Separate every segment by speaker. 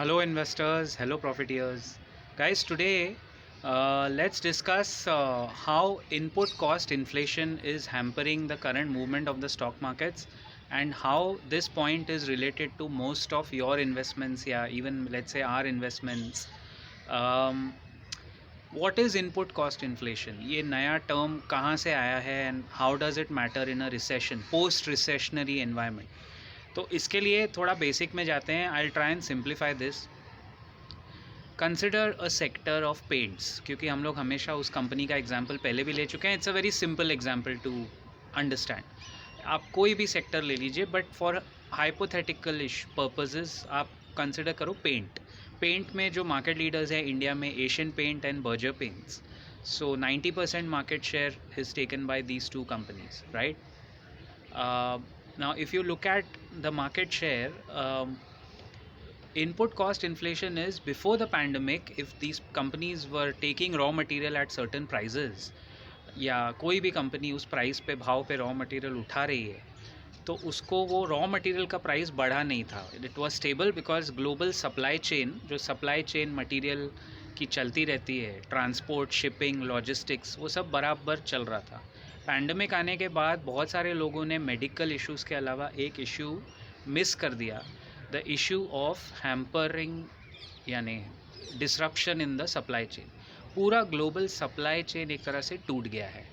Speaker 1: Hello, investors. Hello, profiteers. Guys, today let's discuss how input cost inflation is hampering the current movement of the stock markets and how this point is related to most of your investments, yeah, even let's say our investments. Um, what is input cost inflation? ये नया term कहाँ से आया है and how does it matter in a recession, post recessionary environment? तो इसके लिए थोड़ा बेसिक में जाते हैं. I try and simplify this. Consider a sector of paints, क्योंकि हम लोग हमेशा उस कंपनी का एग्जाम्पल पहले भी ले चुके हैं. It's a very simple example to understand. आप कोई भी सेक्टर ले लीजिए, बट फॉर हाइपोथेटिकल पर्पजेज आप कंसिडर करो पेंट. पेंट में जो मार्केट लीडर्स हैं इंडिया में, Asian paint and Berger paints. So 90% market share is taken by these two companies, right? Now if you look at the market share, input cost inflation is before the pandemic. If these companies were taking raw material at certain prices, या कोई भी company उस price पे, भाव पे raw material उठा रही है, तो उसको वो रॉ मटेरियल का प्राइस बढ़ा नहीं था. It was stable because global supply chain, जो सप्लाई चेन मटेरियल की चलती रहती है, ट्रांसपोर्ट, शिपिंग, लॉजिस्टिक्स, वो सब बराबर चल रहा था. पैंडमिक आने के बाद बहुत सारे लोगों ने मेडिकल इश्यूज़ के अलावा एक इशू मिस कर दिया, द इशू ऑफ हैम्परिंग, यानी disruption in the supply chain. पूरा ग्लोबल सप्लाई चेन एक तरह से टूट गया है.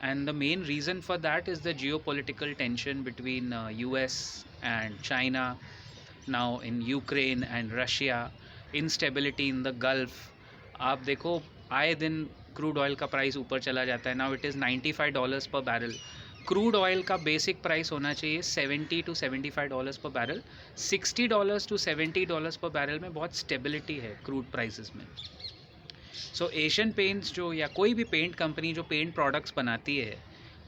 Speaker 1: And the main reason for that is the geopolitical tension between US and China, now in Ukraine and Russia, instability in the Gulf. आप देखो आए दिन क्रूड ऑयल का प्राइस ऊपर चला जाता है. नाउ इट इज़ $95 पर बैरल. क्रूड ऑयल का बेसिक प्राइस होना चाहिए $70 to $75 पर बैरल. $60 to $70 पर बैरल में बहुत स्टेबिलिटी है क्रूड प्राइसेस में. सो एशियन पेंट्स जो, या कोई भी पेंट कंपनी जो पेंट प्रोडक्ट्स बनाती है,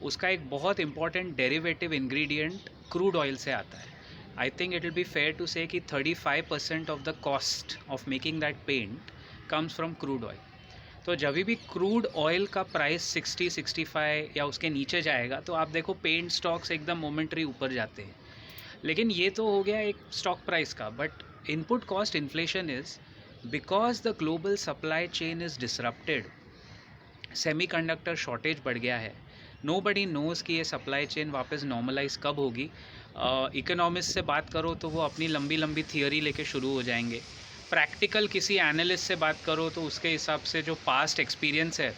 Speaker 1: उसका एक बहुत important derivative ingredient crude oil से आता है. I think it will be fair to say कि 35% of the cost of making that paint comes from crude oil. तो जब भी क्रूड ऑयल का प्राइस 60-65 या उसके नीचे जाएगा, तो आप देखो पेंट स्टॉक्स एकदम मोमेंटरी ऊपर जाते हैं. लेकिन ये तो हो गया एक स्टॉक प्राइस का. But input cost inflation is because the global supply chain is disrupted. Semiconductor shortage बढ़ गया है. nobody knows कि ये सप्लाई चेन वापस नॉर्मलाइज कब होगी. इकोनॉमिस्ट से बात करो तो वो अपनी लंबी लंबी थियोरी लेके शुरू हो जाएंगे. प्रैक्टिकल किसी एनालिस्ट से बात करो तो उसके हिसाब से जो पास्ट एक्सपीरियंस है,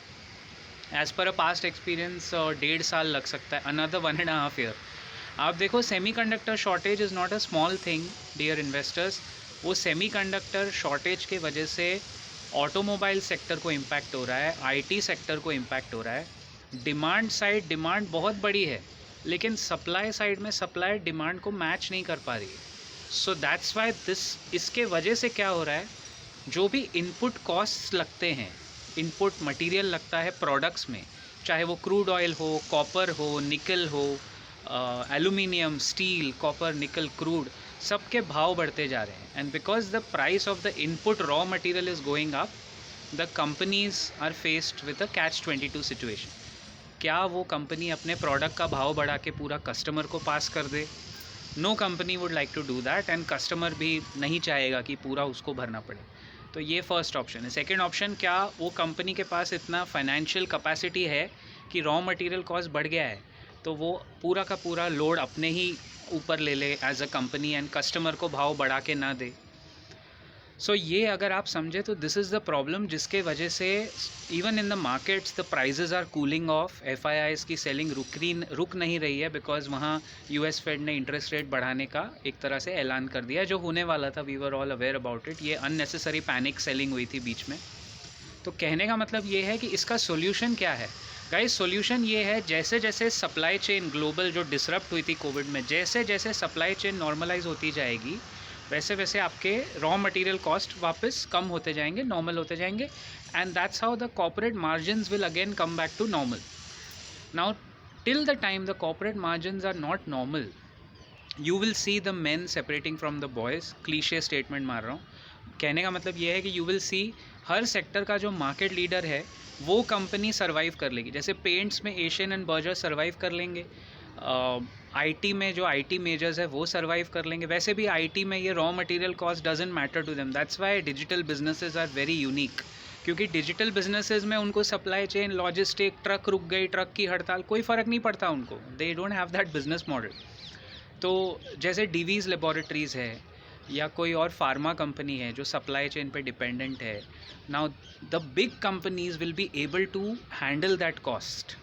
Speaker 1: as per a past experience 1.5 साल लग सकता है, अनदर 1.5 ईयर. आप देखो semiconductor shortage is not a small thing dear investors. वो सेमीकंडक्टर शॉर्टेज के वजह से ऑटोमोबाइल सेक्टर को इम्पैक्ट हो रहा है, आईटी सेक्टर को इम्पैक्ट हो रहा है. डिमांड साइड, डिमांड बहुत बड़ी है, लेकिन सप्लाई साइड में सप्लाई डिमांड को मैच नहीं कर पा रही है. सो दैट्स वाई इसके वजह से क्या हो रहा है, जो भी इनपुट कॉस्ट लगते हैं, इनपुट मटेरियल लगता है प्रोडक्ट्स में, चाहे वो क्रूड ऑयल हो, कॉपर हो, निकल हो, aluminium, steel, copper, nickel, crude, सबके भाव बढ़ते जा रहे हैं. And because the price of the input raw material is going up, the companies are faced with a catch-22 situation. क्या वो कंपनी अपने प्रोडक्ट का भाव बढ़ा के पूरा कस्टमर को पास कर दे? No company would like to do that, and customer भी नहीं चाहेगा कि पूरा उसको भरना पड़े. तो ये फर्स्ट ऑप्शन है. सेकेंड ऑप्शन, क्या वो कंपनी के पास इतना फाइनेंशियल कैपेसिटी है कि रॉ मटेरियल कॉस्ट बढ़ गया है तो वो पूरा का पूरा लोड अपने ही ऊपर ले ले as a company, and customer को भाव बढ़ा के ना दे. सो ये अगर आप समझे तो दिस इज़ द प्रॉब्लम, जिसके वजह से even in the markets the prices are cooling off. FIIs की सेलिंग रुक नहीं रही है, बिकॉज वहाँ US फेड ने इंटरेस्ट रेट बढ़ाने का एक तरह से ऐलान कर दिया, जो होने वाला था. We were all aware about it. ये अननेसेसरी पैनिक सेलिंग हुई थी बीच में. तो कहने का मतलब ये है कि इसका सोल्यूशन क्या है गाइस? सोल्यूशन ये है, जैसे जैसे सप्लाई चेन ग्लोबल जो डिसरप्ट हुई थी कोविड में, जैसे जैसे सप्लाई चेन नॉर्मलाइज होती जाएगी, वैसे वैसे आपके रॉ मटेरियल कॉस्ट वापस कम होते जाएंगे, नॉर्मल होते जाएंगे. And that's how the corporate margins will again come back to normal. Now till the time the corporate margins are not normal, you will see the men separating from the boys. Cliche statement मार रहा हूँ. कहने का मतलब ये है कि you will see हर सेक्टर का जो मार्केट लीडर है वो कंपनी सर्वाइव कर लेगी. जैसे पेंट्स में एशियन एंड बर्जर सर्वाइव कर लेंगे, आईटी में जो आईटी मेजर्स है वो सर्वाइव कर लेंगे। वैसे भी आईटी में ये raw material cost doesn't matter to them, that's why digital businesses are very unique. क्योंकि डिजिटल बिजनेसेस में उनको सप्लाई चेन, लॉजिस्टिक, ट्रक रुक गई, ट्रक की हड़ताल, कोई फ़र्क नहीं पड़ता उनको, they don't have that business model. तो जैसे डीवीज़ लेबॉरेटरीज़ है या कोई और फार्मा कंपनी है जो सप्लाई चेन पे डिपेंडेंट है, now the big companies will be able to handle that cost,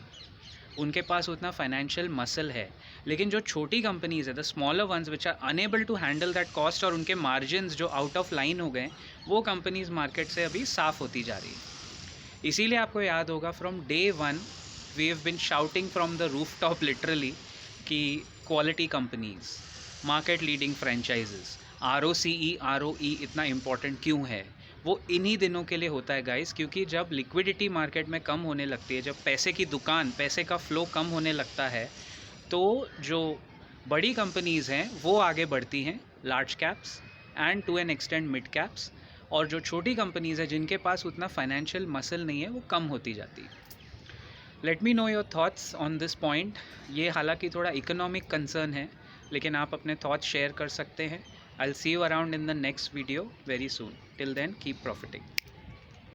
Speaker 1: उनके पास उतना फाइनेंशियल मसल है। लेकिन जो छोटी कंपनीज है, the smaller ones which are unable to handle that cost, और उनके मार्जिन्स जो आउट ऑफ लाइन हो गए, वो कंपनीज मार्केट से अभी साफ़ होती जा रही है। इसीलिए आपको याद होगा from day one we have been shouting from the roof top literally कि quality companies, market leading franchises, ROCE इतना इम्पॉर्टेंट क्यों है। वो इन्हीं दिनों के लिए होता है गाइस, क्योंकि जब लिक्विडिटी मार्केट में कम होने लगती है, जब पैसे की दुकान, पैसे का फ्लो कम होने लगता है, तो जो बड़ी कंपनीज़ हैं वो आगे बढ़ती हैं, large caps and to an extent mid caps, और जो छोटी कंपनीज़ हैं जिनके पास उतना फाइनेंशियल मसल नहीं है वो कम होती जाती है। Let me know your thoughts on this point. ये हालांकि थोड़ा इकोनॉमिक कंसर्न है, लेकिन आप अपने थॉट्स शेयर कर सकते हैं। I will see you around in the next video very soon. Till then keep profiting.